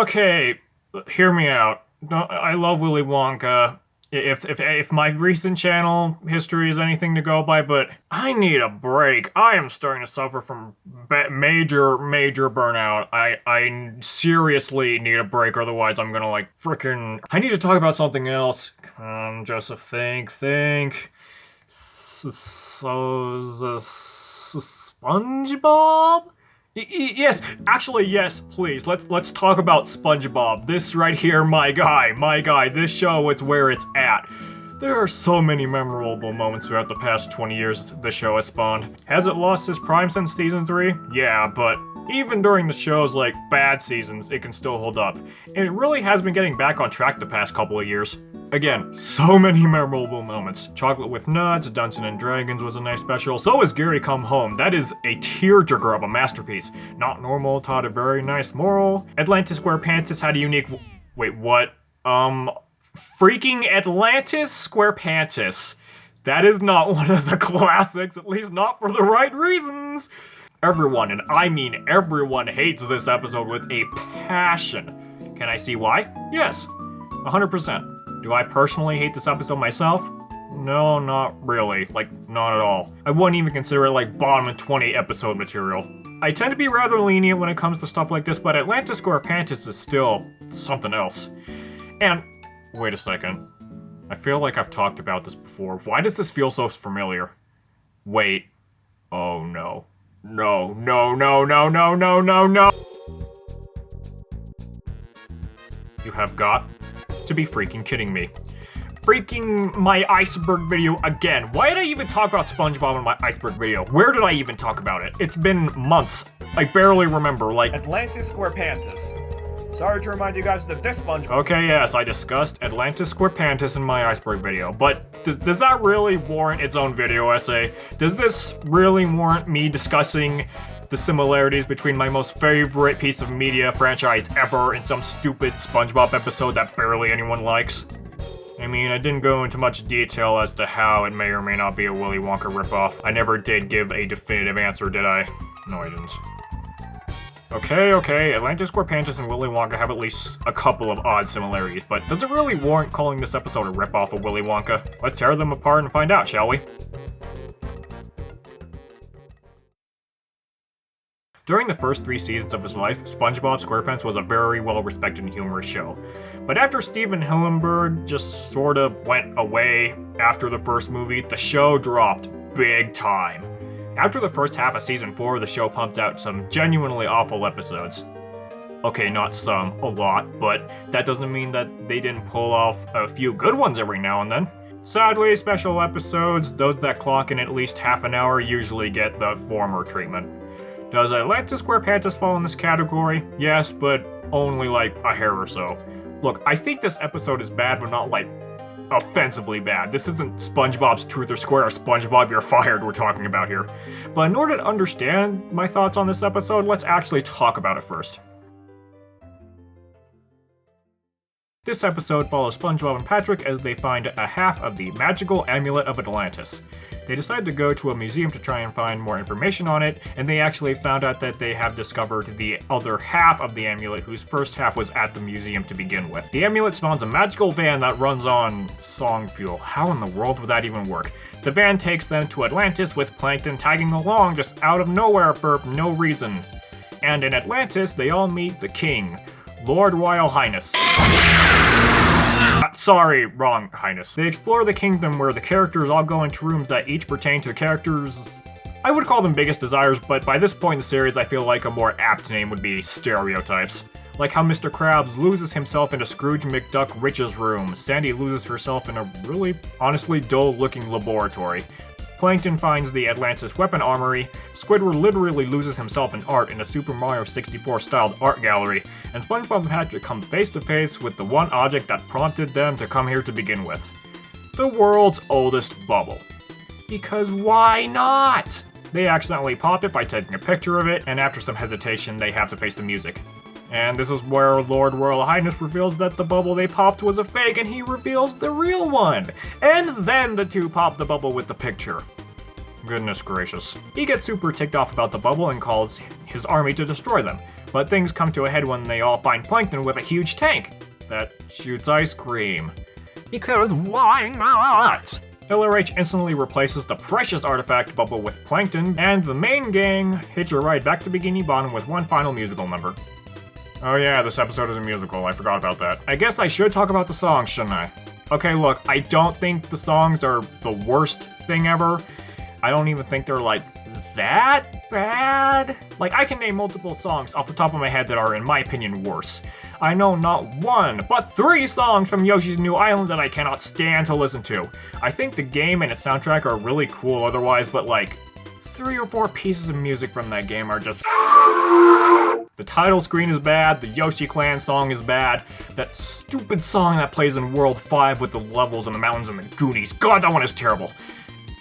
Okay, hear me out. I love Willy Wonka. If my recent channel history is anything to go by, but I need a break. I am starting to suffer from major burnout. I seriously need a break, otherwise I'm gonna I need to talk about something else. Joseph, think. SpongeBob? Yes, actually, yes, please. Let's talk about SpongeBob. This right here, my guy. This show, it's where it's at. There are so many memorable moments throughout the past 20 years the show has spawned. Has it lost its prime since season 3? Yeah, but even during the show's, bad seasons, it can still hold up. And it really has been getting back on track the past couple of years. Again, so many memorable moments. Chocolate with Nuts, Dungeons and Dragons was a nice special. So is Gary Come Home. That is a tearjerker of a masterpiece. Not Normal taught a very nice moral. Atlantis Squarepantis had a unique... Wait, what? Freaking Atlantis Squarepantis. That is not one of the classics, at least not for the right reasons. Everyone, and I mean everyone, hates this episode with a passion. Can I see why? Yes, 100%. Do I personally hate this episode myself? No, not really. Not at all. I wouldn't even consider it bottom of 20 episode material. I tend to be rather lenient when it comes to stuff like this, but Atlantis Squarepantis is still something else. And, wait a second. I feel like I've talked about this before. Why does this feel so familiar? Wait. Oh no. No. You have got to be freaking kidding me. Freaking my iceberg video again. Why did I even talk about SpongeBob in my iceberg video? Where did I even talk about it? It's been months. I barely remember, Atlantis Squarepantis. Sorry to remind you guys that this SpongeBob... Okay, yes, I discussed Atlantis Squarepantis in my iceberg video, but does that really warrant its own video essay? Does this really warrant me discussing the similarities between my most favorite piece of media franchise ever and some stupid SpongeBob episode that barely anyone likes? I mean, I didn't go into much detail as to how it may or may not be a Willy Wonka ripoff. I never did give a definitive answer, did I? No, I didn't. Okay, Atlantis Squarepantis and Willy Wonka have at least a couple of odd similarities, but does it really warrant calling this episode a ripoff of Willy Wonka? Let's tear them apart and find out, shall we? During the first 3 seasons of his life, SpongeBob SquarePants was a very well-respected and humorous show. But after Steven Hillenburg just sorta went away after the first movie, the show dropped big time. After the first half of season 4, the show pumped out some genuinely awful episodes. Okay, not some, a lot, but that doesn't mean that they didn't pull off a few good ones every now and then. Sadly, special episodes, those that clock in at least half an hour, usually get the former treatment. Does Atlantis Squarepantis fall in this category? Yes, but only a hair or so. Look, I think this episode is bad, but not offensively bad. This isn't SpongeBob's Truth or Square or SpongeBob You're Fired we're talking about here. But in order to understand my thoughts on this episode, let's actually talk about it first. This episode follows SpongeBob and Patrick as they find a half of the magical amulet of Atlantis. They decide to go to a museum to try and find more information on it, and they actually found out that they have discovered the other half of the amulet, whose first half was at the museum to begin with. The amulet spawns a magical van that runs on song fuel. How in the world would that even work? The van takes them to Atlantis with Plankton tagging along just out of nowhere for no reason. And in Atlantis, they all meet the king, Lord Royal Highness. Sorry, wrong Highness. They explore the kingdom where the characters all go into rooms that each pertain to the characters' I would call them biggest desires, but by this point in the series I feel like a more apt name would be stereotypes. Like how Mr. Krabs loses himself into Scrooge McDuck Rich's room, Sandy loses herself in a really, honestly dull-looking laboratory. Plankton finds the Atlantis weapon armory, Squidward literally loses himself in art in a Super Mario 64-styled art gallery, and SpongeBob and Patrick come face to face with the one object that prompted them to come here to begin with. The world's oldest bubble. Because why not? They accidentally pop it by taking a picture of it, and after some hesitation, they have to face the music. And this is where Lord Royal Highness reveals that the bubble they popped was a fake, and he reveals the real one. And then the two pop the bubble with the picture. Goodness gracious. He gets super ticked off about the bubble and calls his army to destroy them. But things come to a head when they all find Plankton with a huge tank that shoots ice cream. Because why not? LRH instantly replaces the precious artifact bubble with Plankton, and the main gang hitch a ride back to Bikini Bottom with one final musical number. Oh yeah, this episode is a musical, I forgot about that. I guess I should talk about the songs, shouldn't I? Okay, look, I don't think the songs are the worst thing ever. I don't even think they're like that bad. Like, I can name multiple songs off the top of my head that are, in my opinion, worse. I know not one, but 3 songs from Yoshi's New Island that I cannot stand to listen to. I think the game and its soundtrack are really cool otherwise, but like, 3 or 4 pieces of music from that game are just... The title screen is bad, the Yoshi Clan song is bad, that stupid song that plays in World 5 with the levels and the mountains and the Goonies, God, that one is terrible.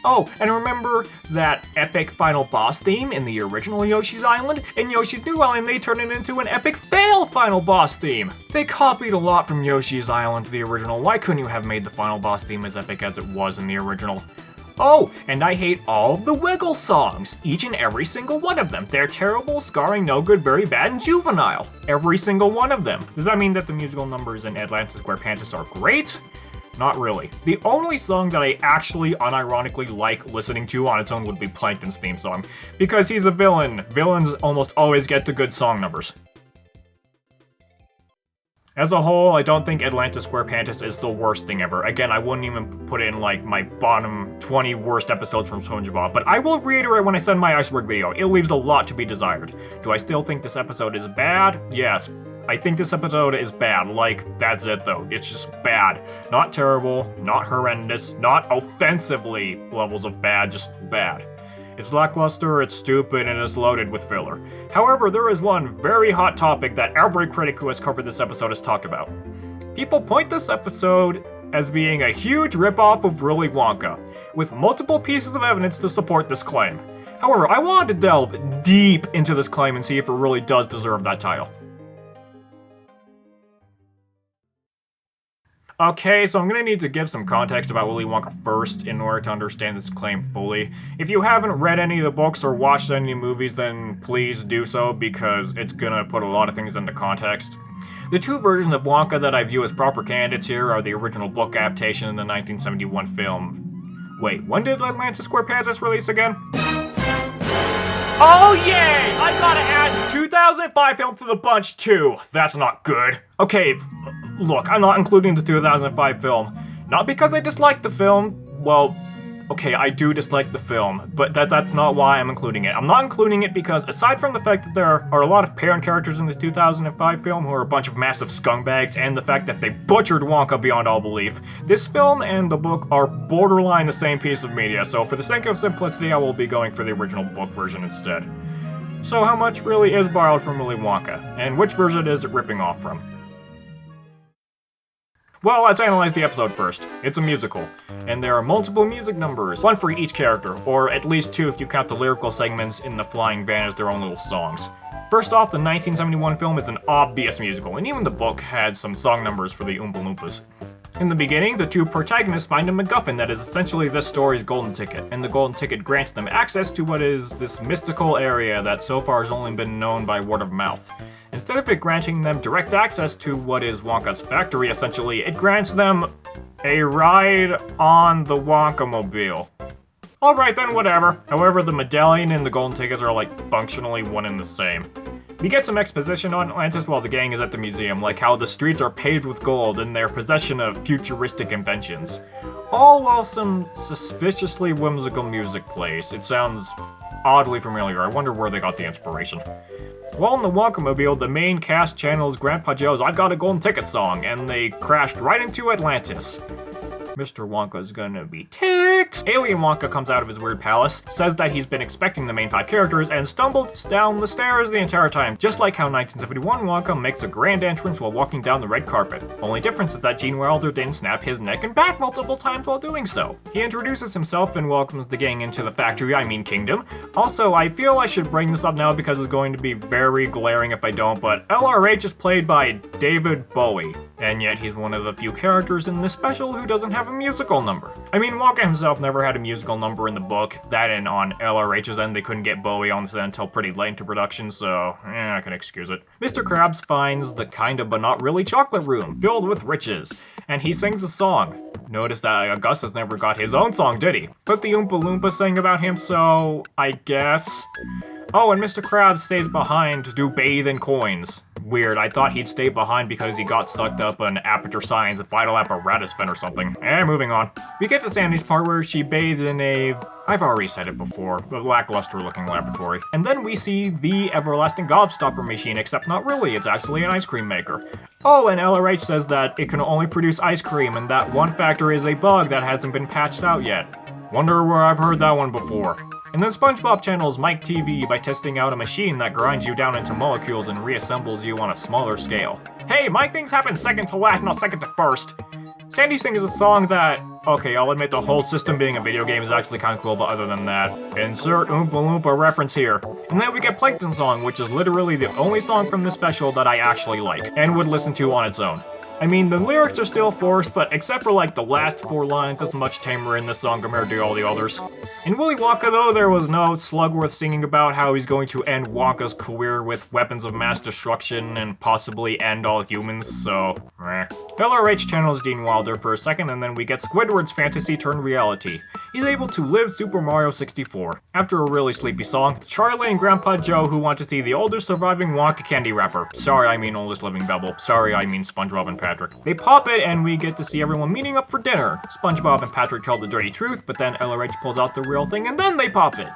Oh, and remember that epic final boss theme in the original Yoshi's Island? In Yoshi's New Island, they turned it into an epic fail final boss theme. They copied a lot from Yoshi's Island, the original. Why couldn't you have made the final boss theme as epic as it was in the original? Oh, and I hate all of the Wiggle songs. Each and every single one of them. They're terrible, scarring, no good, very bad, and juvenile. Every single one of them. Does that mean that the musical numbers in Atlantis Squarepantis are great? Not really. The only song that I actually unironically like listening to on its own would be Plankton's theme song, because he's a villain. Villains almost always get the good song numbers. As a whole, I don't think Atlantis Squarepantis is the worst thing ever. Again, I wouldn't even put it in like my bottom 20 worst episodes from SpongeBob, but I will reiterate when I send my iceberg video, it leaves a lot to be desired. Do I still think this episode is bad? Yes. I think this episode is bad. Like, that's it though. It's just bad. Not terrible, not horrendous, not offensively levels of bad, just bad. It's lackluster, it's stupid, and it's loaded with filler. However, there is one very hot topic that every critic who has covered this episode has talked about. People point this episode as being a huge ripoff of Willy Wonka, with multiple pieces of evidence to support this claim. However, I wanted to delve deep into this claim and see if it really does deserve that title. Okay, so I'm gonna need to give some context about Willy Wonka first in order to understand this claim fully. If you haven't read any of the books or watched any movies, then please do so, because it's gonna put a lot of things into context. The 2 versions of Wonka that I view as proper candidates here are the original book adaptation and the 1971 film. Wait, when did Atlantis Squarepantis release again? Oh yay! I gotta add the 2005 film to the bunch too. That's not good. Okay, look, I'm not including the 2005 film. Not because I dislike the film. Well, okay, I do dislike the film, but that's not why I'm including it. I'm not including it because, aside from the fact that there are a lot of parent characters in the 2005 film who are a bunch of massive scumbags, and the fact that they butchered Wonka beyond all belief, this film and the book are borderline the same piece of media, so for the sake of simplicity, I will be going for the original book version instead. So how much really is borrowed from Willy Wonka, and which version is it ripping off from? Well, let's analyze the episode first. It's a musical, and there are multiple music numbers, 1 for each character, or at least 2 if you count the lyrical segments in the flying van as their own little songs. First off, the 1971 film is an obvious musical, and even the book had some song numbers for the Oompa Loompas. In the beginning, the 2 protagonists find a MacGuffin that is essentially this story's golden ticket, and the golden ticket grants them access to what is this mystical area that so far has only been known by word of mouth. Instead of it granting them direct access to what is Wonka's factory, essentially, it grants them a ride on the Wonkamobile. Alright then, whatever. However, the medallion and the golden tickets are like functionally one and the same. We get some exposition on Atlantis while the gang is at the museum, like how the streets are paved with gold and their possession of futuristic inventions. All while some suspiciously whimsical music plays. It sounds oddly familiar. I wonder where they got the inspiration. While in the Wonkamobile, the main cast channels Grandpa Joe's "I've Got a Golden Ticket" song, and they crashed right into Atlantis. Mr. Wonka's gonna be ticked. Alien Wonka comes out of his weird palace, says that he's been expecting the main 5 characters, and stumbles down the stairs the entire time, just like how 1971 Wonka makes a grand entrance while walking down the red carpet. Only difference is that Gene Wilder didn't snap his neck and back multiple times while doing so. He introduces himself and welcomes the gang into the factory, kingdom. Also, I feel I should bring this up now because it's going to be very glaring if I don't, but LRH is played by David Bowie, and yet he's one of the few characters in this special who doesn't have have a musical number. I mean, Wonka himself never had a musical number in the book. That and on LRH's end, they couldn't get Bowie on set until pretty late into production, so I can excuse it. Mr. Krabs finds the kind of but not really chocolate room, filled with riches, and he sings a song. Notice that Augustus never got his own song, did he? But the Oompa Loompa sang about him, so I guess... Oh, and Mr. Krabs stays behind to bathe in coins. Weird, I thought he'd stay behind because he got sucked up in Aperture Science and Vital Apparatus Fin or something. Moving on. We get to Sandy's part where she bathes in a... I've already said it before, but lackluster looking laboratory. And then we see the everlasting gobstopper machine, except not really, it's actually an ice cream maker. Oh, and LRH says that it can only produce ice cream and that one factor is a bug that hasn't been patched out yet. Wonder where I've heard that one before. And then SpongeBob channels Mike TV by testing out a machine that grinds you down into molecules and reassembles you on a smaller scale. Hey, my things happen second to last, not second to first. Sandy sings a song that, okay, I'll admit the whole system being a video game is actually kind of cool, but other than that, insert Oompa Loompa reference here. And then we get Plankton Song, which is literally the only song from this special that I actually like, and would listen to on its own. I mean, the lyrics are still forced, but except for like the last 4 lines, it's much tamer in this song compared to all the others. In Willy Wonka, though, there was no Slugworth singing about how he's going to end Wonka's career with weapons of mass destruction and possibly end all humans, so LRH channels Gene Wilder for a second, and then we get Squidward's fantasy turned reality. He's able to live Super Mario 64. After a really sleepy song, Charlie and Grandpa Joe who want to see the oldest surviving Wonka candy wrapper. Sorry, I mean oldest living Bevel. Sorry, I mean SpongeBob and Patrick. They pop it and we get to see everyone meeting up for dinner. SpongeBob and Patrick tell the dirty truth, but then LRH pulls out the real thing and then they pop it.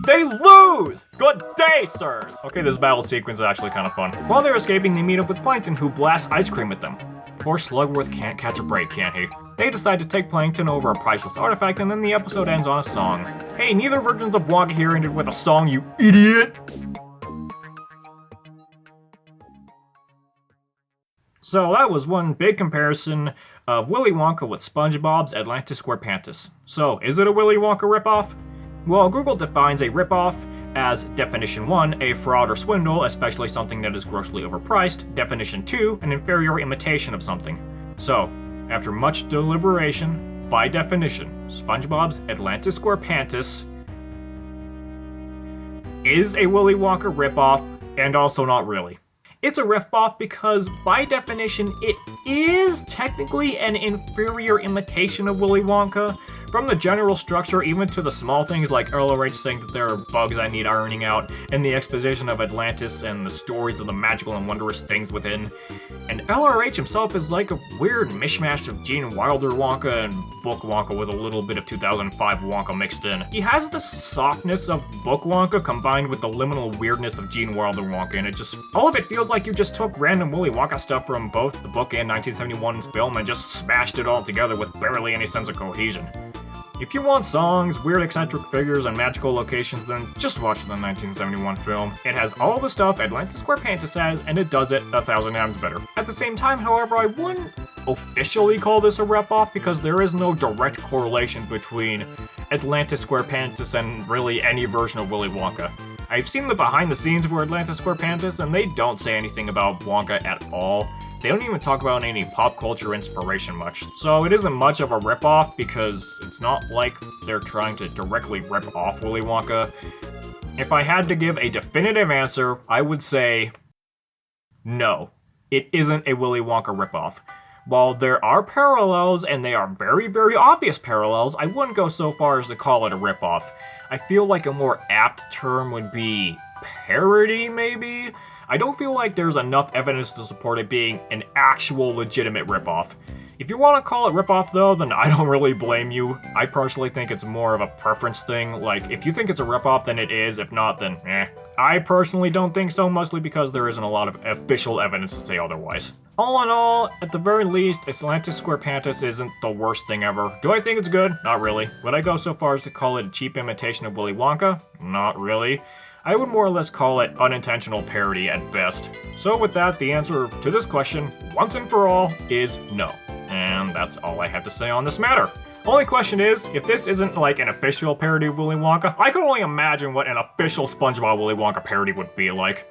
They lose! Good day, sirs! Okay, this battle sequence is actually kind of fun. While they're escaping, they meet up with Plankton, who blasts ice cream at them. Poor Slugworth can't catch a break, can he? They decide to take Plankton over a priceless artifact, and then the episode ends on a song. Hey, neither versions of Wonka here ended with a song, you idiot! So that was one big comparison of Willy Wonka with SpongeBob's Atlantis Squarepantis. So, is it a Willy Wonka ripoff? Well, Google defines a ripoff as Definition 1, a fraud or swindle, especially something that is grossly overpriced. Definition 2, an inferior imitation of something. So, after much deliberation, by definition, SpongeBob's Atlantis Squarepantis is a Willy Wonka ripoff, and also not really. It's a ripoff because, by definition, it is technically an inferior imitation of Willy Wonka. From the general structure, even to the small things like LRH saying that there are bugs I need ironing out, and the exposition of Atlantis and the stories of the magical and wondrous things within. And LRH himself is like a weird mishmash of Gene Wilder Wonka and Book Wonka with a little bit of 2005 Wonka mixed in. He has the softness of Book Wonka combined with the liminal weirdness of Gene Wilder Wonka, and all of it feels like you just took random Willy Wonka stuff from both the book and 1971's film and just smashed it all together with barely any sense of cohesion. If you want songs, weird eccentric figures, and magical locations, then just watch the 1971 film. It has all the stuff Atlantis Squarepantis has, and it does it 1,000 times better. At the same time, however, I wouldn't officially call this a rep-off because there is no direct correlation between Atlantis Squarepantis and really any version of Willy Wonka. I've seen the behind the scenes for Atlantis Squarepantis, and they don't say anything about Wonka at all. They don't even talk about any pop culture inspiration much, so it isn't much of a rip-off because it's not like they're trying to directly rip off Willy Wonka. If I had to give a definitive answer, I would say no, it isn't a Willy Wonka rip-off. While there are parallels, and they are very, very obvious parallels, I wouldn't go so far as to call it a rip-off. I feel like a more apt term would be parody, maybe? I don't feel like there's enough evidence to support it being an actual legitimate ripoff. If you want to call it ripoff though, then I don't really blame you. I personally think it's more of a preference thing. Like, if you think it's a ripoff, then it is. If not, then eh. I personally don't think so, mostly because there isn't a lot of official evidence to say otherwise. All in all, at the very least, Atlantis Squarepantis isn't the worst thing ever. Do I think it's good? Not really. Would I go so far as to call it a cheap imitation of Willy Wonka? Not really. I would more or less call it unintentional parody at best. So with that, the answer to this question, once and for all, is no. And that's all I have to say on this matter. Only question is, if this isn't like an official parody of Willy Wonka, I can only imagine what an official SpongeBob Willy Wonka parody would be like.